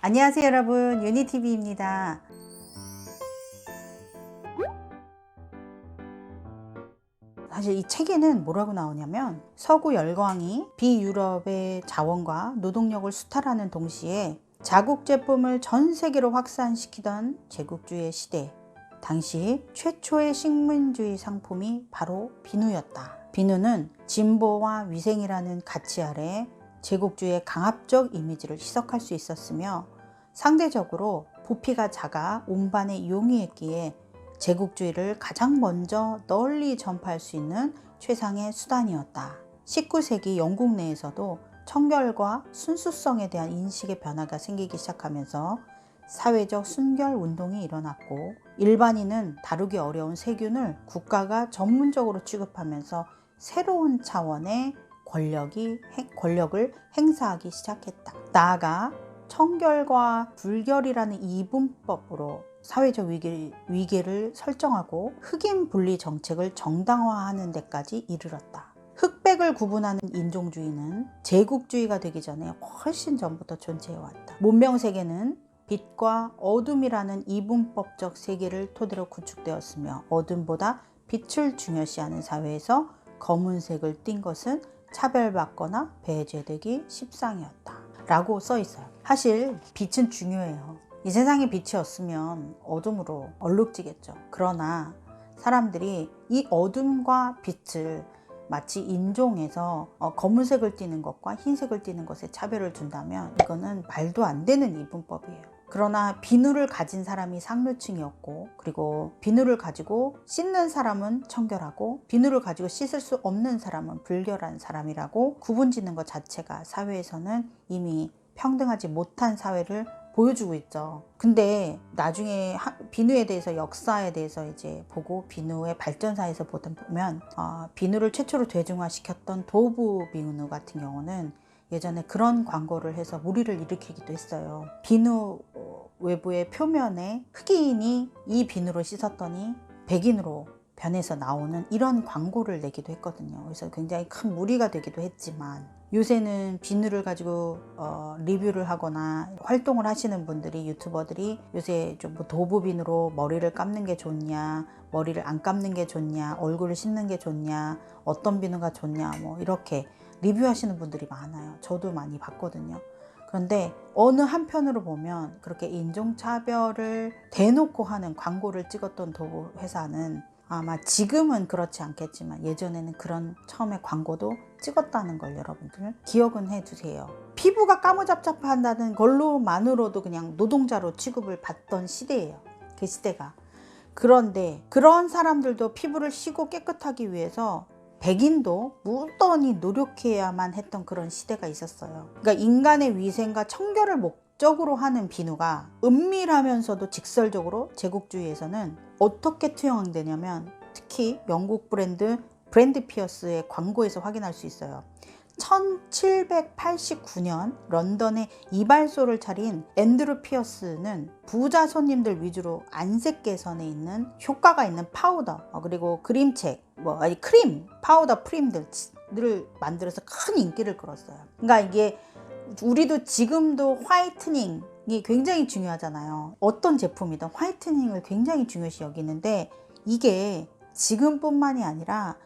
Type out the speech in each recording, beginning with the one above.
안녕하세요 여러분, 유니TV입니다. 사실 이 책에는 뭐라고 나오냐면 서구 열강이 비유럽의 자원과 노동력을 수탈하는 동시에 자국 제품을 전 세계로 확산시키던 제국주의 시대, 당시 최초의 식민주의 상품이 바로 비누였다. 비누는 진보와 위생이라는 가치 아래 제국주의의 강압적 이미지를 희석할 수 있었으며 상대적으로 부피가 작아 운반에 용이했기에 제국주의를 가장 먼저 널리 전파할 수 있는 최상의 수단이었다. 19세기 영국 내에서도 청결과 순수성에 대한 인식의 변화가 생기기 시작하면서 사회적 순결 운동이 일어났고, 일반인은 다루기 어려운 세균을 국가가 전문적으로 취급하면서 새로운 차원의 권력을 행사하기 시작했다. 나아가 청결과 불결이라는 이분법으로 사회적 위계를 설정하고 흑인 분리 정책을 정당화하는 데까지 이르렀다. 흑백을 구분하는 인종주의는 제국주의가 되기 전에 훨씬 전부터 존재해왔다. 문명세계는 빛과 어둠이라는 이분법적 세계를 토대로 구축되었으며, 어둠보다 빛을 중요시하는 사회에서 검은색을 띈 것은 차별받거나 배제되기 십상이었다 라고 써 있어요. 사실 빛은 중요해요. 이 세상에 빛이 없으면 어둠으로 얼룩지겠죠. 그러나 사람들이 이 어둠과 빛을 마치 인종에서 검은색을 띠는 것과 흰색을 띠는 것에 차별을 둔다면 이거는 말도 안 되는 이분법이에요. 그러나 비누를 가진 사람이 상류층이었고, 그리고 비누를 가지고 씻는 사람은 청결하고 비누를 가지고 씻을 수 없는 사람은 불결한 사람이라고 구분짓는 것 자체가 사회에서는 이미 평등하지 못한 사회를 보여주고 있죠. 근데 나중에 비누에 대해서, 역사에 대해서 이제 보고 비누의 발전사에서 보면 비누를 최초로 대중화시켰던 도브 비누 같은 경우는 예전에 그런 광고를 해서 물의를 일으키기도 했어요. 비누 외부의 표면에 흑인이 이 비누로 씻었더니 백인으로 변해서 나오는 이런 광고를 내기도 했거든요. 그래서 굉장히 큰 무리가 되기도 했지만, 요새는 비누를 가지고 리뷰를 하거나 활동을 하시는 분들이, 유튜버들이 요새 좀 뭐 도브 비누로 머리를 감는 게 좋냐, 머리를 안 감는 게 좋냐, 얼굴을 씻는 게 좋냐, 어떤 비누가 좋냐, 뭐 이렇게 리뷰하시는 분들이 많아요. 저도 많이 봤거든요. 그런데 어느 한편으로 보면 그렇게 인종차별을 대놓고 하는 광고를 찍었던 도구 회사는 아마 지금은 그렇지 않겠지만 예전에는 그런 처음에 광고도 찍었다는 걸 여러분들 기억은 해주세요. 피부가 까무잡잡한다는 걸로만으로도 그냥 노동자로 취급을 받던 시대예요. 그 시대가. 그런데 그런 사람들도 피부를 씻고 깨끗하기 위해서 백인도 무던히 노력해야만 했던 그런 시대가 있었어요. 그러니까 인간의 위생과 청결을 목적으로 하는 비누가 은밀하면서도 직설적으로 제국주의에서는 어떻게 투영되냐면, 특히 영국 브랜드 피어스의 광고에서 확인할 수 있어요. 1789년 런던에 이발소를 차린 앤드루 피어스는 부자 손님들 위주로 안색 개선에 있는 효과가 있는 파우더, 그리고 그림책, 크림, 파우더 프림들을 만들어서 큰 인기를 끌었어요. 그러니까 이게 우리도 지금도 화이트닝이 굉장히 중요하잖아요. 어떤 제품이든 화이트닝을 굉장히 중요시 여기는데, 이게 지금뿐만이 아니라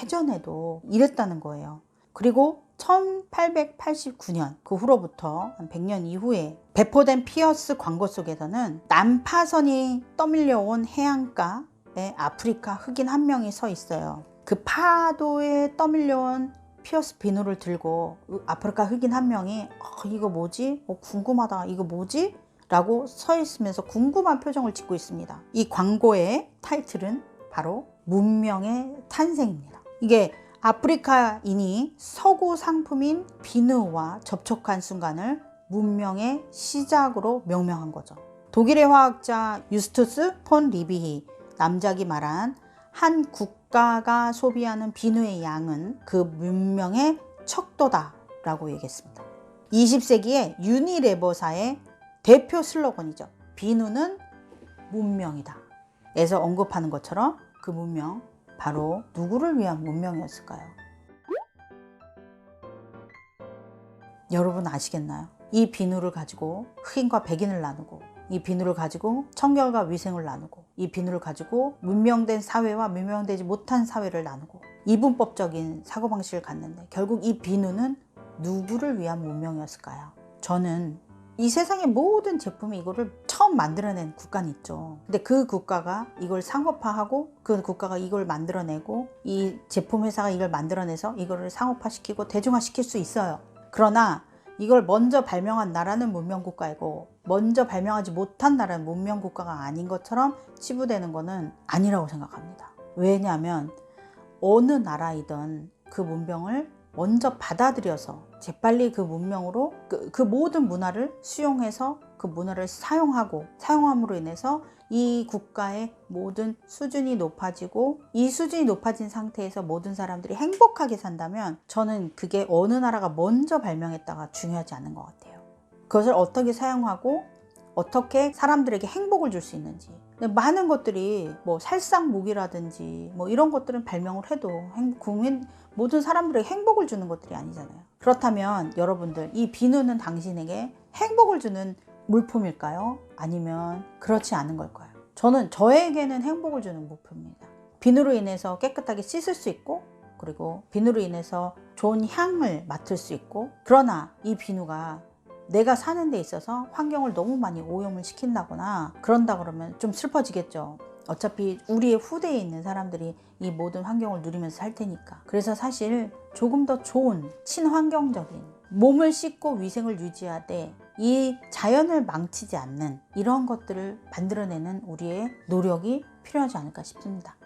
예전에도 이랬다는 거예요. 그리고 1889년 그 후로부터 한 100년 이후에 배포된 피어스 광고 속에서는 난파선이 떠밀려온 해안가에 아프리카 흑인 한 명이 서 있어요. 그 파도에 떠밀려온 피어스 비누를 들고 아프리카 흑인 한 명이 이거 뭐지? 궁금하다. 이거 뭐지? 라고 서 있으면서 궁금한 표정을 짓고 있습니다. 이 광고의 타이틀은 바로 문명의 탄생입니다. 이게 아프리카인이 서구 상품인 비누와 접촉한 순간을 문명의 시작으로 명명한 거죠. 독일의 화학자 유스투스 폰 리비히 남작이 말한 한 국가가 소비하는 비누의 양은 그 문명의 척도다 라고 얘기했습니다. 20세기의 유니레버사의 대표 슬로건이죠. 비누는 문명이다 에서 언급하는 것처럼 그 문명, 바로 누구를 위한 문명이었을까요? 여러분 아시겠나요? 이 비누를 가지고 흑인과 백인을 나누고, 이 비누를 가지고 청결과 위생을 나누고, 이 비누를 가지고 문명된 사회와 문명되지 못한 사회를 나누고, 이분법적인 사고방식을 갖는데 결국 이 비누는 누구를 위한 문명이었을까요? 저는 이 세상의 모든 제품이 이거를 처음 만들어낸 국가는 있죠. 근데 그 국가가 이걸 상업화하고, 그 국가가 이걸 만들어내고, 이 제품 회사가 이걸 만들어내서 이거를 상업화시키고 대중화시킬 수 있어요. 그러나 이걸 먼저 발명한 나라는 문명국가이고, 먼저 발명하지 못한 나라는 문명국가가 아닌 것처럼 치부되는 거는 아니라고 생각합니다. 왜냐하면 어느 나라이든 그 문명을 먼저 받아들여서 재빨리 그 문명으로 그 모든 문화를 수용해서 그 문화를 사용함으로 인해서 이 국가의 모든 수준이 높아지고, 이 수준이 높아진 상태에서 모든 사람들이 행복하게 산다면 저는 그게 어느 나라가 먼저 발명했다가 중요하지 않은 것 같아요. 그것을 어떻게 사용하고 어떻게 사람들에게 행복을 줄 수 있는지. 근데 많은 것들이 뭐 살상무기라든지 뭐 이런 것들은 발명을 해도 모든 사람들에게 행복을 주는 것들이 아니잖아요. 그렇다면 여러분들, 이 비누는 당신에게 행복을 주는 물품일까요? 아니면 그렇지 않은 걸까요? 저에게는 행복을 주는 물품입니다. 비누로 인해서 깨끗하게 씻을 수 있고, 그리고 비누로 인해서 좋은 향을 맡을 수 있고, 그러나 이 비누가 내가 사는 데 있어서 환경을 너무 많이 오염을 시킨다거나 그런다 그러면 좀 슬퍼지겠죠. 어차피 우리의 후대에 있는 사람들이 이 모든 환경을 누리면서 살 테니까. 그래서 사실 조금 더 좋은 친환경적인, 몸을 씻고 위생을 유지하되 이 자연을 망치지 않는 이런 것들을 만들어내는 우리의 노력이 필요하지 않을까 싶습니다.